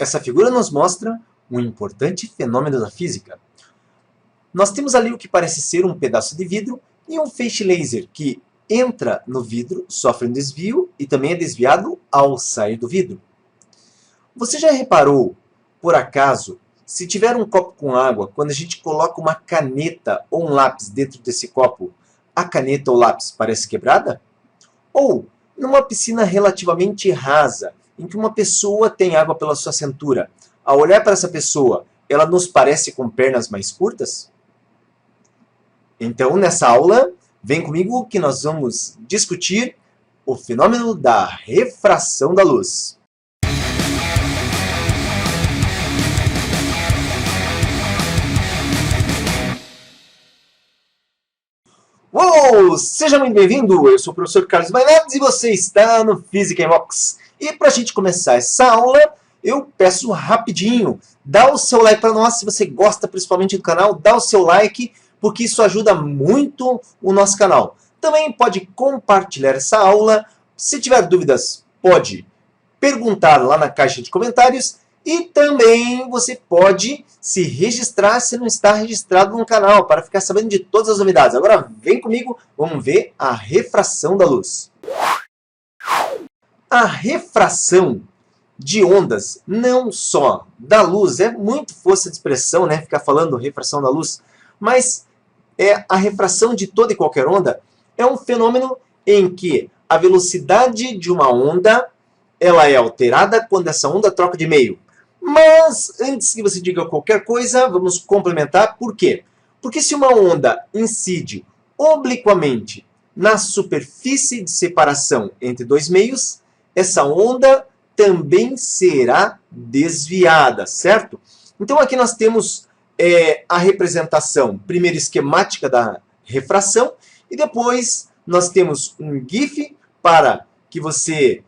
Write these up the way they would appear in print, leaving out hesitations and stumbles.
Essa figura nos mostra um importante fenômeno da física. Nós temos ali o que parece ser um pedaço de vidro e um feixe laser que entra no vidro, sofre um desvio e também é desviado ao sair do vidro. Você já reparou, por acaso, se tiver um copo com água, quando a gente coloca uma caneta ou um lápis dentro desse copo, a caneta ou lápis parece quebrada? Ou, numa piscina relativamente rasa, em que uma pessoa tem água pela sua cintura, ao olhar para essa pessoa, ela nos parece com pernas mais curtas? Então, nessa aula, vem comigo que nós vamos discutir o fenômeno da refração da luz. Uou! Seja muito bem-vindo! Eu sou o professor Carlos Maynardes e você está no Física em Box. E para a gente começar essa aula, eu peço rapidinho, dá o seu like para nós, se você gosta principalmente do canal, dá o seu like, porque isso ajuda muito o nosso canal. Também pode compartilhar essa aula, se tiver dúvidas pode perguntar lá na caixa de comentários, e também você pode se registrar se não está registrado no canal, para ficar sabendo de todas as novidades. Agora vem comigo, vamos ver a refração da luz. A refração de ondas, não só da luz, é muito força de expressão, né, ficar falando refração da luz, mas a refração de toda e qualquer onda é um fenômeno em que a velocidade de uma onda ela é alterada quando essa onda troca de meio. Mas, antes que você diga qualquer coisa, vamos complementar. Por quê? Porque se uma onda incide obliquamente na superfície de separação entre dois meios, essa onda também será desviada, certo? Então, aqui nós temos a representação, primeiro esquemática da refração, e depois nós temos um GIF para que você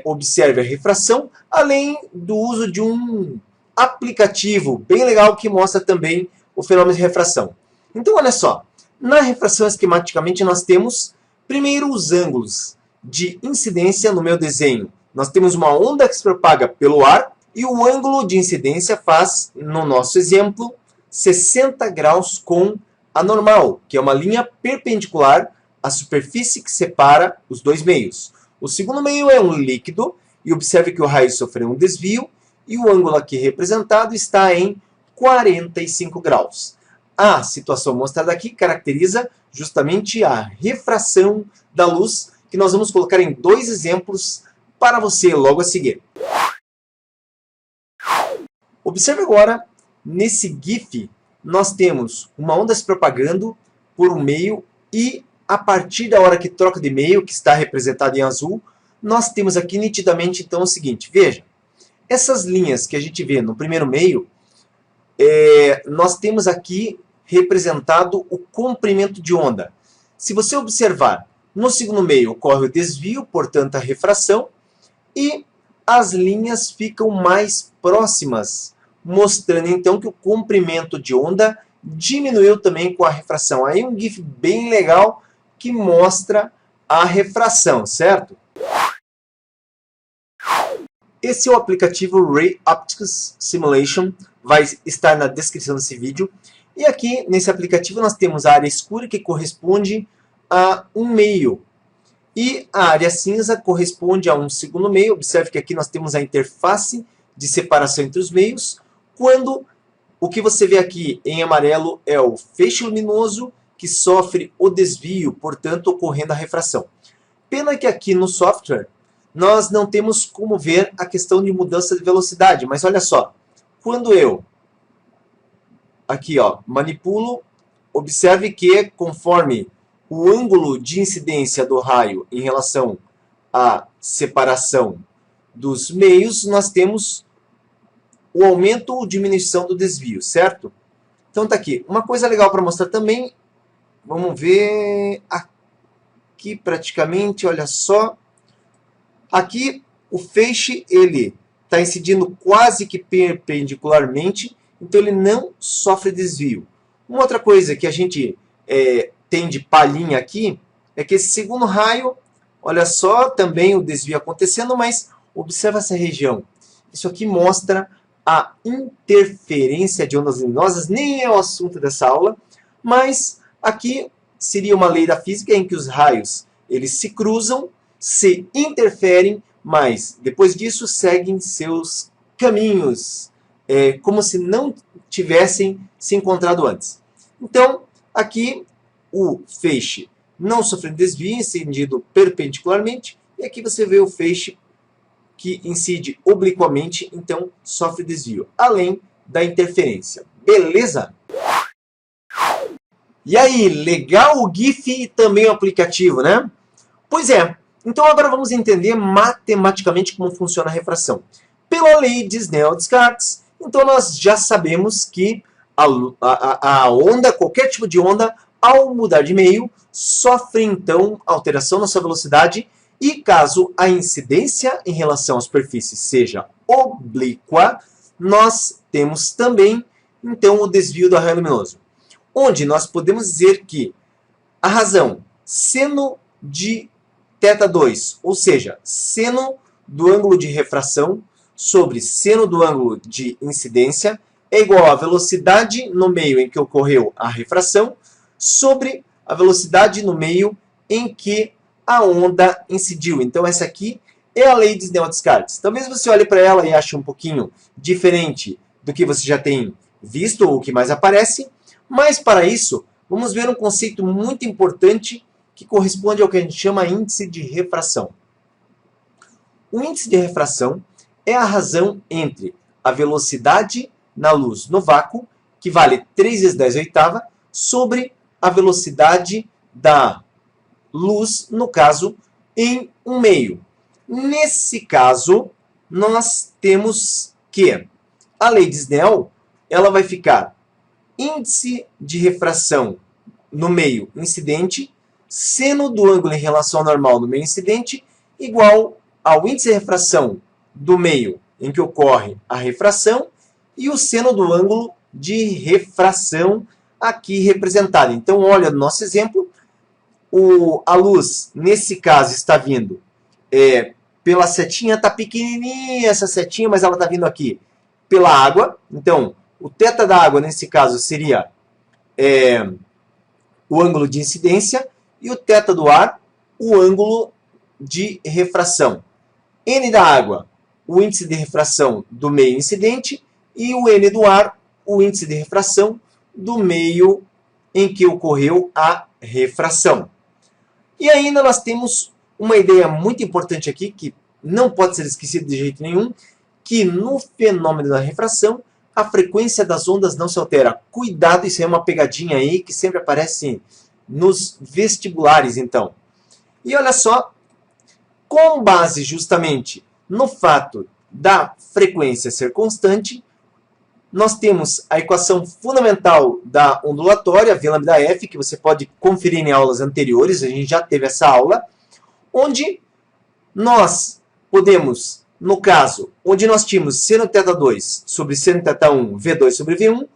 observe a refração, além do uso de um aplicativo bem legal que mostra também o fenômeno de refração. Então, olha só, na refração esquematicamente nós temos primeiro os ângulos de incidência no meu desenho. Nós temos uma onda que se propaga pelo ar e o ângulo de incidência faz, no nosso exemplo, 60 graus com a normal, que é uma linha perpendicular à superfície que separa os dois meios. O segundo meio é um líquido, e observe que o raio sofreu um desvio, e o ângulo aqui representado está em 45 graus. A situação mostrada aqui caracteriza justamente a refração da luz, que nós vamos colocar em dois exemplos para você logo a seguir. Observe agora, nesse GIF, nós temos uma onda se propagando por um meio e a partir da hora que troca de meio, que está representado em azul, nós temos aqui nitidamente então o seguinte, veja, essas linhas que a gente vê no primeiro meio, nós temos aqui representado o comprimento de onda. Se você observar, no segundo meio ocorre o desvio, portanto a refração, e as linhas ficam mais próximas, mostrando então que o comprimento de onda diminuiu também com a refração. Aí um GIF bem legal, que mostra a refração, certo? Esse é o aplicativo Ray Optics Simulation, vai estar na descrição desse vídeo. E aqui, nesse aplicativo, nós temos a área escura, que corresponde a um meio. E a área cinza corresponde a um segundo meio. Observe que aqui nós temos a interface de separação entre os meios, quando o que você vê aqui em amarelo é o feixe luminoso, que sofre o desvio, portanto, ocorrendo a refração. Pena que aqui no software nós não temos como ver a questão de mudança de velocidade, mas olha só, quando eu aqui manipulo, observe que conforme o ângulo de incidência do raio em relação à separação dos meios, nós temos o aumento ou diminuição do desvio, certo? Então está aqui. Uma coisa legal para mostrar também, vamos ver aqui praticamente, olha só. Aqui o feixe ele está incidindo quase que perpendicularmente, então ele não sofre desvio. Uma outra coisa que a gente tem de palhinha aqui é que esse segundo raio, olha só, também o desvio acontecendo, mas observa essa região. Isso aqui mostra a interferência de ondas luminosas, nem é o assunto dessa aula, mas aqui seria uma lei da física em que os raios eles se cruzam, se interferem, mas depois disso seguem seus caminhos, como se não tivessem se encontrado antes. Então, aqui o feixe não sofrendo desvio, incidindo perpendicularmente, e aqui você vê o feixe que incide obliquamente, então sofre desvio, além da interferência. Beleza? E aí, legal o GIF e também o aplicativo, né? Pois é, então agora vamos entender matematicamente como funciona a refração. Pela lei de Snell-Descartes, então nós já sabemos que a onda, qualquer tipo de onda, ao mudar de meio, sofre então alteração na sua velocidade. E caso a incidência em relação à superfície seja oblíqua, nós temos também, então, o desvio do raio luminoso. Onde nós podemos dizer que a razão seno de θ2, ou seja, seno do ângulo de refração sobre seno do ângulo de incidência, é igual à velocidade no meio em que ocorreu a refração sobre a velocidade no meio em que a onda incidiu. Então, essa aqui é a lei de Snell-Descartes. Talvez você olhe para ela e ache um pouquinho diferente do que você já tem visto ou o que mais aparece, mas para isso, vamos ver um conceito muito importante que corresponde ao que a gente chama índice de refração. O índice de refração é a razão entre a velocidade na luz no vácuo, que vale 3 vezes 10 oitava, sobre a velocidade da luz, no caso, em um meio. Nesse caso, nós temos que a lei de Snell ela vai ficar índice de refração no meio incidente, seno do ângulo em relação ao normal no meio incidente, igual ao índice de refração do meio em que ocorre a refração e o seno do ângulo de refração aqui representado. Então, olha no nosso exemplo, a luz, nesse caso, está vindo pela setinha, está pequenininha essa setinha, mas ela está vindo aqui pela água. Então, o θ da água, nesse caso, seria o ângulo de incidência e o θ do ar, o ângulo de refração. N da água, o índice de refração do meio incidente e o N do ar, o índice de refração do meio em que ocorreu a refração. E ainda nós temos uma ideia muito importante aqui, que não pode ser esquecida de jeito nenhum, que no fenômeno da refração, a frequência das ondas não se altera. Cuidado, isso é uma pegadinha aí que sempre aparece nos vestibulares, então. E olha só, com base justamente no fato da frequência ser constante, nós temos a equação fundamental da ondulatória, V lambda F, que você pode conferir em aulas anteriores, a gente já teve essa aula, onde nós podemos, no caso, onde nós tínhamos seno θ2 sobre seno θ1, V2 sobre V1,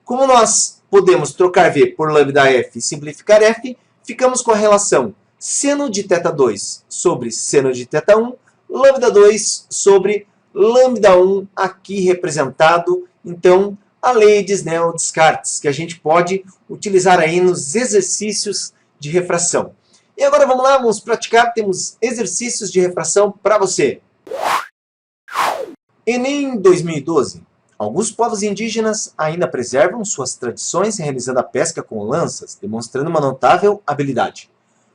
como nós podemos trocar V por lambda F e simplificar F, ficamos com a relação seno de θ2 sobre seno de θ1, lambda 2 sobre lambda 1 aqui representado, então, a lei de Snell-Descartes, que a gente pode utilizar aí nos exercícios de refração. E agora vamos lá, vamos praticar, temos exercícios de refração para você. Enem 2012. Alguns povos indígenas ainda preservam suas tradições realizando a pesca com lanças, demonstrando uma notável habilidade.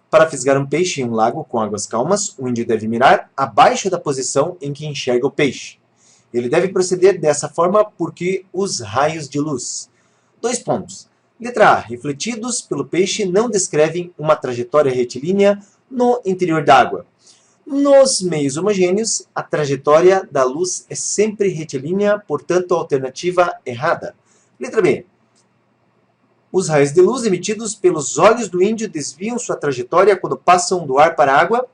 Para fisgar um peixe em um lago com águas calmas, o índio deve mirar abaixo da posição em que enxerga o peixe. Ele deve proceder dessa forma porque os raios de luz. 2 pontos. Letra A. Refletidos pelo peixe não descrevem uma trajetória retilínea no interior d'água. Nos meios homogêneos, a trajetória da luz é sempre retilínea, portanto, a alternativa errada. Letra B. Os raios de luz emitidos pelos olhos do índio desviam sua trajetória quando passam do ar para a água.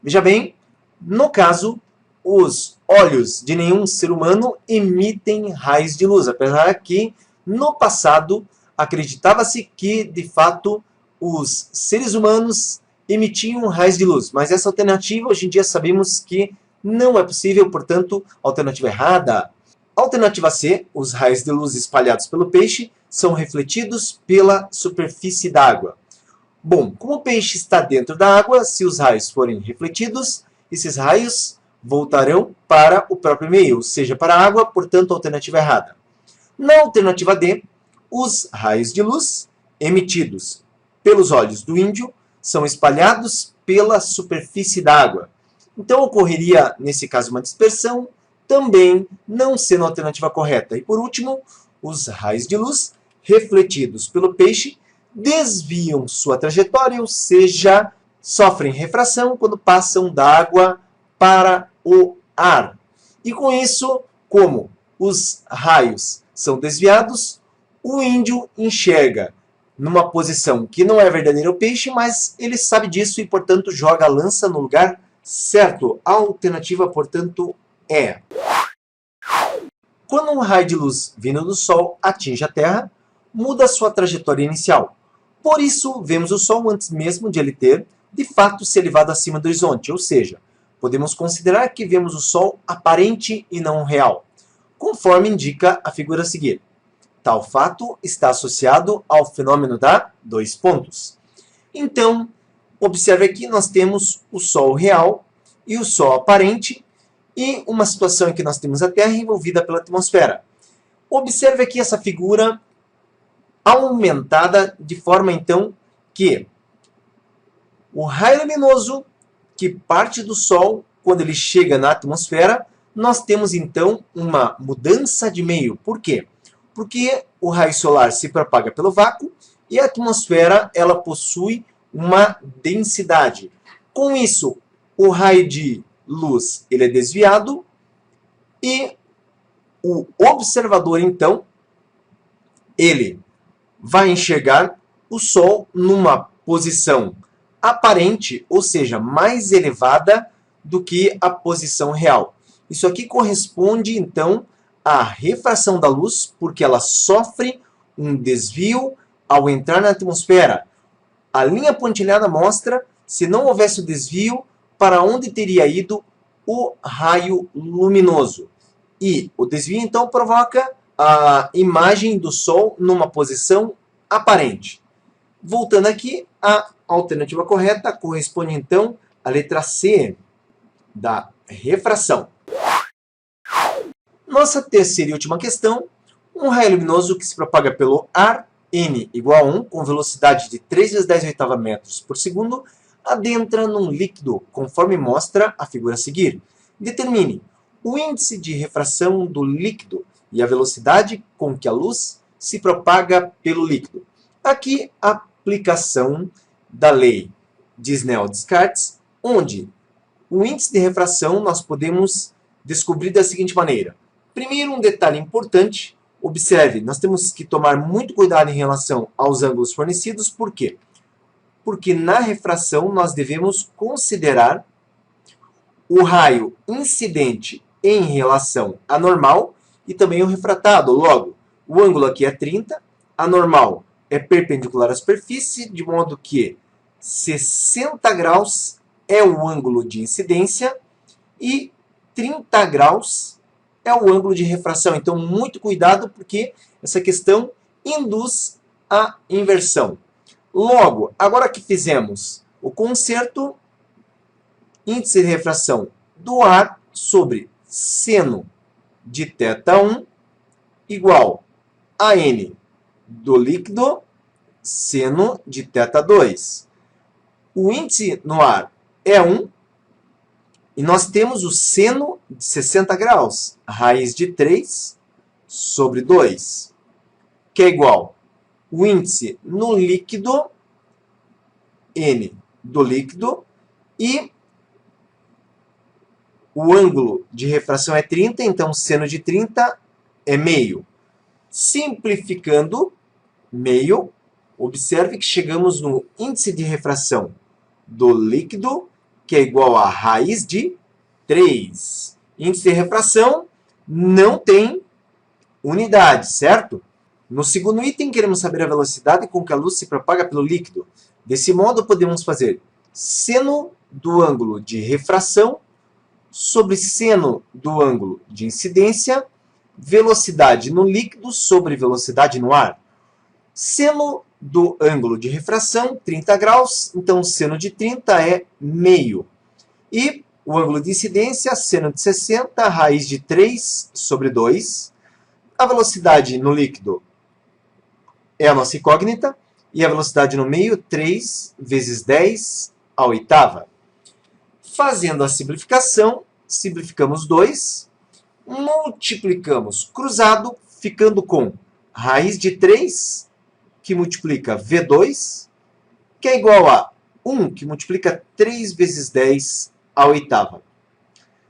Veja bem, no caso, os olhos de nenhum ser humano emitem raios de luz, apesar que, no passado, acreditava-se que, de fato, os seres humanos emitiam raios de luz. Mas essa alternativa, hoje em dia, sabemos que Não é possível, portanto, alternativa errada. Alternativa C, os raios de luz espalhados pelo peixe são refletidos pela superfície d'água. Bom, como o peixe está dentro da água, se os raios forem refletidos, esses raios voltarão para o próprio meio, ou seja, para a água, portanto, alternativa errada. Na alternativa D, os raios de luz emitidos pelos olhos do índio são espalhados pela superfície d'água. Então, ocorreria, nesse caso, uma dispersão, também não sendo a alternativa correta. E, por último, os raios de luz refletidos pelo peixe desviam sua trajetória, ou seja, sofrem refração quando passam da água para o ar. E com isso, como os raios são desviados, o índio enxerga numa posição que não é verdadeira ao peixe, mas ele sabe disso e, portanto, joga a lança no lugar certo. A alternativa, portanto, é: quando um raio de luz vindo do Sol atinge a Terra, muda sua trajetória inicial. Por isso, vemos o Sol antes mesmo de ele ter, de fato, se elevado acima do horizonte, ou seja, podemos considerar que vemos o Sol aparente e não real, conforme indica a figura a seguir. Tal fato está associado ao fenômeno da dois pontos. Então, observe aqui, nós temos o Sol real e o Sol aparente, e uma situação em que nós temos a Terra envolvida pela atmosfera. Observe aqui essa figura aumentada de forma, então, que o raio luminoso que parte do Sol, quando ele chega na atmosfera, nós temos, então, uma mudança de meio. Por quê? Porque o raio solar se propaga pelo vácuo e a atmosfera ela possui uma densidade. Com isso, o raio de luz ele é desviado e o observador, então, ele vai enxergar o Sol numa posição aparente, ou seja, mais elevada do que a posição real. Isso aqui corresponde, então, à refração da luz, porque ela sofre um desvio ao entrar na atmosfera. A linha pontilhada mostra, se não houvesse o desvio, para onde teria ido o raio luminoso. E o desvio, então, provoca a imagem do Sol numa posição aparente. Voltando aqui, a alternativa correta corresponde, então, à letra C, da refração. Nossa terceira e última questão. Um raio luminoso que se propaga pelo ar, n igual a 1, com velocidade de 3 vezes 10 metros por segundo, adentra num líquido, conforme mostra a figura a seguir. Determine o índice de refração do líquido e a velocidade com que a luz se propaga pelo líquido. Aqui, a aplicação da lei de Snell-Descartes, onde o índice de refração nós podemos descobrir da seguinte maneira. Primeiro, um detalhe importante. Observe, nós temos que tomar muito cuidado em relação aos ângulos fornecidos. Por quê? Porque na refração nós devemos considerar o raio incidente em relação à normal e também o refratado. Logo, o ângulo aqui é 30, a normal é perpendicular à superfície, de modo que 60 graus é o ângulo de incidência e 30 graus é o ângulo de refração. Então, muito cuidado, porque essa questão induz a inversão. Logo, agora que fizemos o concerto, índice de refração do ar sobre seno de θ1 igual a n do líquido seno de θ2. O índice no ar é 1, e nós temos o seno de 60 graus, raiz de 3 sobre 2, que é igual o índice no líquido, n do líquido, e o ângulo de refração é 30, então seno de 30 é meio. Simplificando, meio, observe que chegamos no índice de refração do líquido, que é igual a raiz de 3. Índice de refração não tem unidade, certo? No segundo item, queremos saber a velocidade com que a luz se propaga pelo líquido. Desse modo, podemos fazer seno do ângulo de refração sobre seno do ângulo de incidência, velocidade no líquido sobre velocidade no ar. Seno do ângulo de refração, 30 graus, então seno de 30 é meio. E o ângulo de incidência, seno de 60, raiz de 3 sobre 2. A velocidade no líquido é a nossa incógnita, e a velocidade no meio, 3 vezes 10 à oitava. Fazendo a simplificação, simplificamos 2, multiplicamos cruzado, ficando com raiz de 3, que multiplica V2, que é igual a 1, que multiplica 3 vezes 10 à oitava.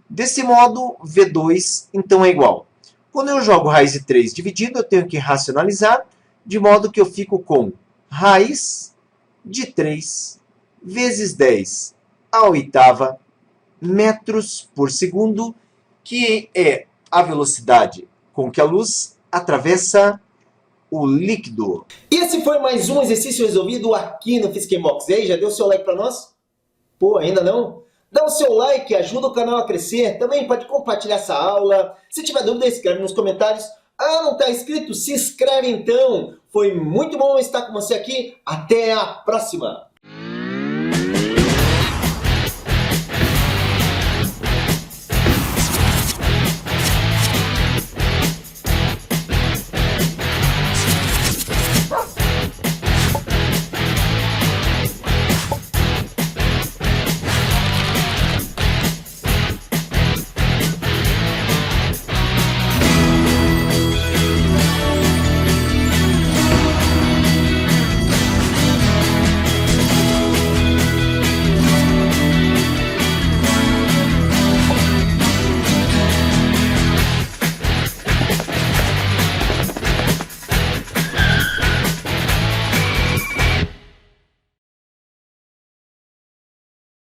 Desse modo, V2, então, é igual. Quando eu jogo raiz de 3 dividido, eu tenho que racionalizar, de modo que eu fico com raiz de 3 vezes 10 à oitava metros por segundo, que é a velocidade com que a luz atravessa o líquido. E esse foi mais um exercício resolvido aqui no Physics E aí, já deu seu like para nós? Pô, ainda não? Dá o seu like, ajuda o canal a crescer. Também pode compartilhar essa aula. Se tiver dúvida, escreve nos comentários. Ah, não está inscrito? Se inscreve então. Foi muito bom estar com você aqui. Até a próxima!